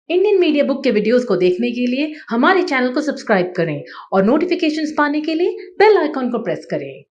Indian media book के videos को देखने के लिए हमारे चैनल को सब्सक्राइब करें और नोटिफिकेशंस पाने के लिए बेल आइकॉन को प्रेस करें।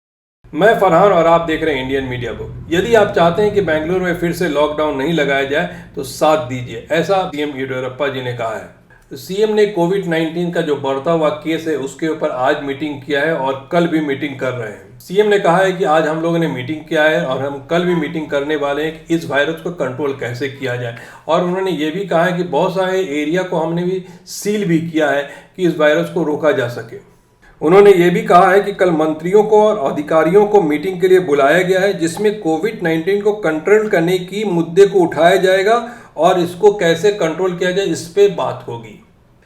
मैं फरहान और आप देख रहे हैं इंडियन मीडिया बुक। यदि आप चाहते हैं कि बेंगलुरु में फिर से लॉकडाउन नहीं लगाया जाए तो साथ दीजिए, ऐसा सीएम येडियुरप्पा जी ने कहा है। सीएम ने कोविड-19 का जो बढ़ता हुआ केस है उसके ऊपर आज मीटिंग किया है और कल भी मीटिंग कर रहे हैं। सीएम ने कहा है कि आज हम लोगों ने मीटिंग किया है और हम कल भी मीटिंग करने वाले हैं कि इस वायरस को कंट्रोल कैसे किया जाए। और उन्होंने ये भी कहा है कि बहुत सारे एरिया को हमने भी सील भी किया है कि इस वायरस को रोका जा सके। उन्होंने ये भी कहा है कि कल मंत्रियों को और अधिकारियों को मीटिंग के लिए बुलाया गया है जिसमें कोविड-19 को कंट्रोल करने की मुद्दे को उठाया जाएगा और इसको कैसे कंट्रोल किया जाए इस पे बात होगी।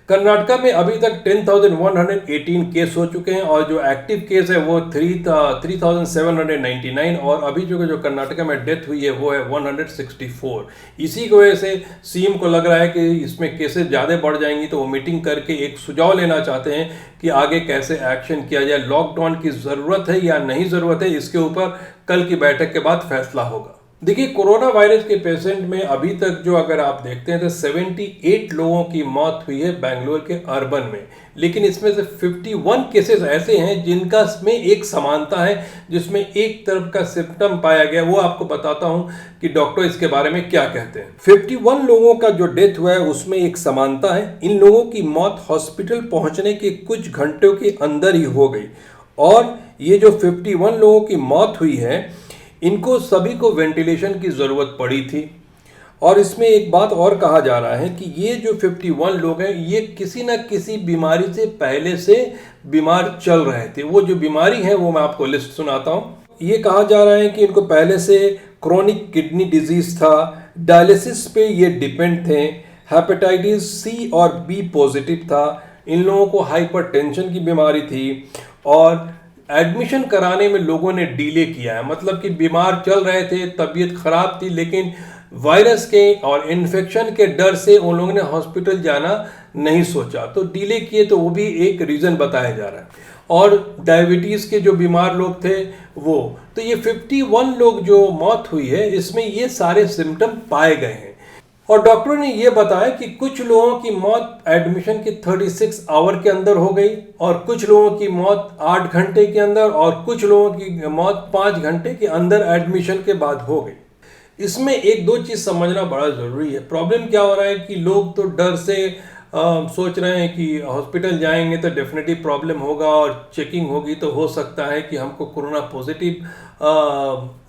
कर्नाटक में अभी तक 10,118 केस हो चुके हैं और जो एक्टिव केस है वो 3,799 और अभी जो कर्नाटक में डेथ हुई है वो है 164। इसी की वजह से सीएम को लग रहा है कि इसमें केसेस ज़्यादा बढ़ जाएंगी तो वो मीटिंग करके एक सुझाव लेना चाहते हैं कि आगे कैसे एक्शन किया जाए। लॉकडाउन की ज़रूरत है या नहीं ज़रूरत है, इसके ऊपर कल की बैठक के बाद फैसला होगा। देखिए, कोरोना वायरस के पेशेंट में अभी तक जो अगर आप देखते हैं तो 78 लोगों की मौत हुई है बेंगलुरु के अर्बन में, लेकिन इसमें से 51 केसेस ऐसे हैं जिनका में एक समानता है, जिसमें एक तरफ का सिम्टम पाया गया। वो आपको बताता हूं कि डॉक्टर इसके बारे में क्या कहते हैं। 51 लोगों का जो डेथ हुआ है उसमें एक समानता है। इन लोगों की मौत हॉस्पिटल पहुंचने के कुछ घंटों के अंदर ही हो गई और ये जो 51 लोगों की मौत हुई है इनको सभी को वेंटिलेशन की ज़रूरत पड़ी थी। और इसमें एक बात और कहा जा रहा है कि ये जो 51 लोग हैं ये किसी न किसी बीमारी से पहले से बीमार चल रहे थे। वो जो बीमारी है वो मैं आपको लिस्ट सुनाता हूँ। ये कहा जा रहा है कि इनको पहले से क्रोनिक किडनी डिजीज़ था, डायलिसिस पे ये डिपेंड थे, हेपेटाइटिस सी और बी पॉजिटिव था, इन लोगों को हाइपरटेंशन की बीमारी थी और एडमिशन कराने में लोगों ने डिले किया है। मतलब कि बीमार चल रहे थे, तबीयत खराब थी, लेकिन वायरस के और इन्फेक्शन के डर से उन लोगों ने हॉस्पिटल जाना नहीं सोचा तो डिले किए, तो वो भी एक रीज़न बताया जा रहा है। और डायबिटीज़ के जो बीमार लोग थे वो, तो ये 51 लोग जो मौत हुई है इसमें ये सारे सिम्टम पाए गए हैं। और डॉक्टरों ने ये बताया कि कुछ लोगों की मौत एडमिशन के 36 आवर के अंदर हो गई और कुछ लोगों की मौत 8 घंटे के अंदर और कुछ लोगों की मौत 5 घंटे के अंदर एडमिशन के बाद हो गई। इसमें एक दो चीज़ समझना बड़ा ज़रूरी है। प्रॉब्लम क्या हो रहा है कि लोग तो डर से सोच रहे हैं कि हॉस्पिटल जाएंगे तो डेफिनेटली प्रॉब्लम होगा और चेकिंग होगी तो हो सकता है कि हमको कोरोना पॉजिटिव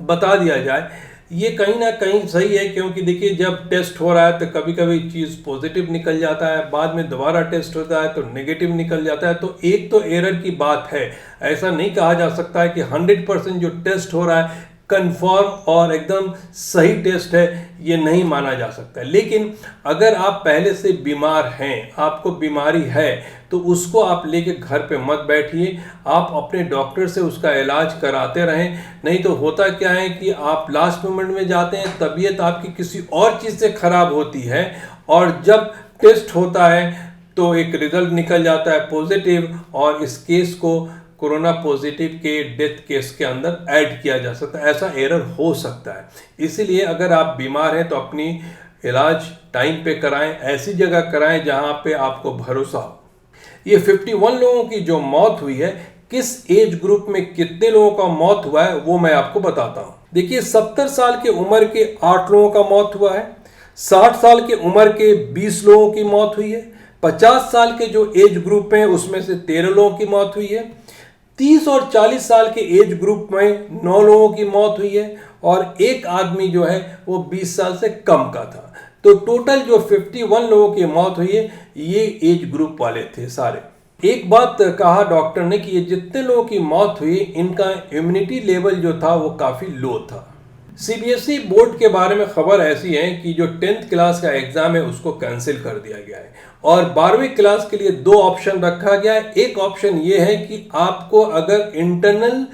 बता दिया जाए। ये कहीं ना कहीं सही है, क्योंकि देखिए जब टेस्ट हो रहा है तो कभी कभी चीज़ पॉजिटिव निकल जाता है, बाद में दोबारा टेस्ट होता है तो नेगेटिव निकल जाता है। तो एक तो एरर की बात है, ऐसा नहीं कहा जा सकता है कि 100% जो टेस्ट हो रहा है कंफर्म और एकदम सही टेस्ट है, ये नहीं माना जा सकता। लेकिन अगर आप पहले से बीमार हैं, आपको बीमारी है, तो उसको आप लेके घर पे मत बैठिए, आप अपने डॉक्टर से उसका इलाज कराते रहें। नहीं तो होता क्या है कि आप लास्ट मोमेंट में जाते हैं, तबीयत आपकी किसी और चीज़ से ख़राब होती है और जब टेस्ट होता है तो एक रिजल्ट निकल जाता है पॉजिटिव और इस केस को कोरोना पॉजिटिव के डेथ केस के अंदर ऐड किया जा सकता है। ऐसा एरर हो सकता है। इसीलिए अगर आप बीमार हैं तो अपनी इलाज टाइम पे कराएं, ऐसी जगह कराएं जहां पे आपको भरोसा हो। ये 51 लोगों की जो मौत हुई है, किस एज ग्रुप में कितने लोगों का मौत हुआ है वो मैं आपको बताता हूँ। देखिए, 70 साल के उम्र के 8 लोगों का मौत हुआ है, 60 साल के उम्र के 20 लोगों की मौत हुई है, 50 साल के जो एज ग्रुप हैं उसमें से 13 लोगों की मौत हुई है, 30 और 40 साल के एज ग्रुप में 9 लोगों की मौत हुई है और एक आदमी जो है वो 20 साल से कम का था। तो टोटल जो 51 लोगों की मौत हुई है ये एज ग्रुप वाले थे सारे। एक बात कहा डॉक्टर ने कि ये जितने लोगों की मौत हुई इनका इम्यूनिटी लेवल जो था वो काफ़ी लो था। सीबीएसई बोर्ड के बारे में खबर ऐसी है कि जो 10th क्लास का एग्ज़ाम है उसको कैंसिल कर दिया गया है और 12वीं क्लास के लिए 2 ऑप्शन रखा गया है। एक ऑप्शन ये है कि आपको अगर इंटरनल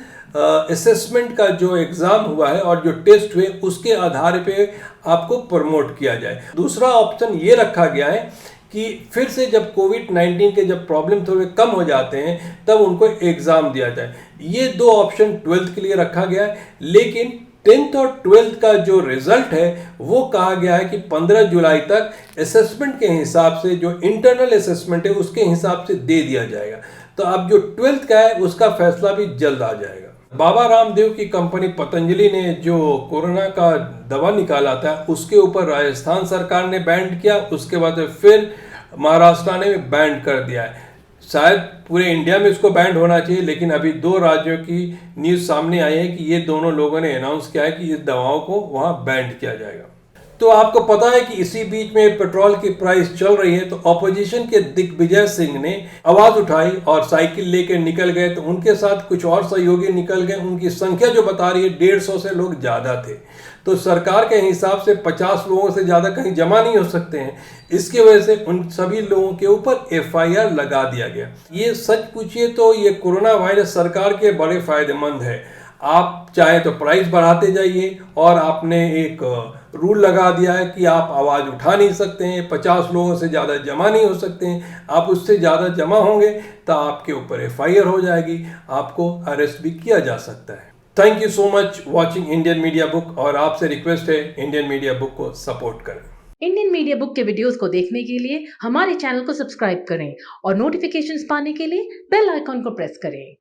असेसमेंट का जो एग्ज़ाम हुआ है और जो टेस्ट हुए उसके आधार पे आपको प्रमोट किया जाए। दूसरा ऑप्शन ये रखा गया है कि फिर से जब कोविड-19 के जब प्रॉब्लम थोड़े कम हो जाते हैं तब उनको एग्ज़ाम दिया जाए। ये 2 ऑप्शन 12th के लिए रखा गया है, लेकिन 10th और 12th का जो रिजल्ट है वो कहा गया है कि 15 जुलाई तक असेसमेंट के हिसाब से, जो इंटरनल असेसमेंट है उसके हिसाब से दे दिया जाएगा। तो अब जो 12th का है उसका फैसला भी जल्द आ जाएगा। बाबा रामदेव की कंपनी पतंजलि ने जो कोरोना का दवा निकाला था उसके ऊपर राजस्थान सरकार ने बैन किया, उसके बाद फिर महाराष्ट्र ने बैन कर दिया है। शायद पूरे इंडिया में इसको बैंड होना चाहिए, लेकिन अभी 2 राज्यों की न्यूज़ सामने आई है कि ये दोनों लोगों ने अनाउंस किया है कि इस दवाओं को वहाँ बैंड किया जाएगा। तो आपको पता है कि इसी बीच में पेट्रोल की प्राइस चल रही है, तो ऑपोजिशन के दिग्विजय सिंह ने आवाज उठाई और साइकिल लेकर निकल गए। तो उनके साथ कुछ और सहयोगी निकल गए, उनकी संख्या जो बता रही है 150 से लोग ज़्यादा थे। तो सरकार के हिसाब से 50 लोगों से ज़्यादा कहीं जमा नहीं हो सकते हैं, इसकी वजह से उन सभी लोगों के ऊपर FIR लगा दिया गया। ये सच पूछिए तो ये कोरोना वायरस सरकार के बड़े फायदेमंद है। आप चाहे तो प्राइस बढ़ाते जाइए, और आपने एक रूल लगा दिया है कि आप आवाज़ उठा नहीं सकते हैं, 50 लोगों से ज़्यादा जमा नहीं हो सकते हैं। आप उससे ज़्यादा जमा होंगे तो आपके ऊपर FIR हो जाएगी, आपको अरेस्ट भी किया जा सकता है। Thank you so much watching Indian media book, और आपसे रिक्वेस्ट है इंडियन मीडिया बुक को सपोर्ट करें। इंडियन मीडिया बुक के वीडियोस को देखने के लिए हमारे चैनल को सब्सक्राइब करें और नोटिफिकेशंस पाने के लिए बेल आइकॉन को प्रेस करें।